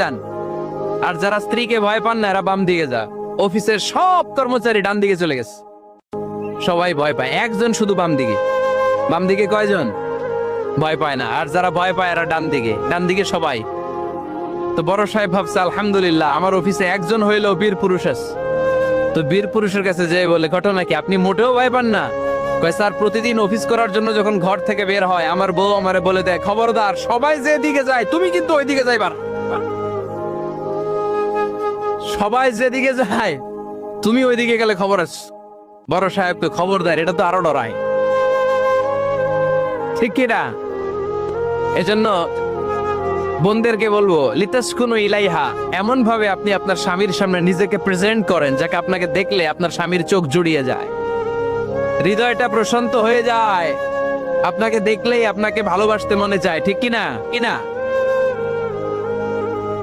যান। আর যারা স্ত্রীকে ভয় পান না এরা বাম দিকে যা। অফিসের সব কর্মচারী ডান দিকে চলে গেছে, সবাই ভয় পায়, একজন শুধু বাম দিকে। বাম দিকে কয়জন ভয় পায় না? আর যারা ভয় পায় এরা ডান দিকে, ডান দিকে সবাই। তো বড় সাহেব ভাবছে আলহামদুলিল্লাহ আমার অফিসে একজন হইলেও বীর পুরুষ আছে। তো বীর পুরুষের কাছে যে বলে, ঘটনা কি, আপনি মোটেও ভয় পান না? কয় স্যার, প্রতিদিন অফিস করার জন্য যখন ঘর থেকে বের হয় আমার বউ আমারে বলে দেয়, খবরদার সবাই যে দিকে যায় তুমি কিন্তু ওই দিকে যাইবার। সবাই যেদিকে যায় তুমি ওইদিকে গেলে খবর আছে। বড় সাহেবকে খবরদার, এটা তো আরো ডরায়, ঠিক কিনা? এজন্য বোনদেরকে বলবো, লিতাসকুনু ইলাইহা, এমন ভাবে আপনি আপনার স্বামীর সামনে নিজেকে প্রেজেন্ট করেন যাকে আপনাকে দেখলে আপনার স্বামীর চোখ জুড়িয়ে যায়, হৃদয়টা প্রশান্ত হয়ে যায়, আপনাকে দেখলেই আপনাকে ভালোবাসতে মনে চায়, ঠিক কিনা? কিনা?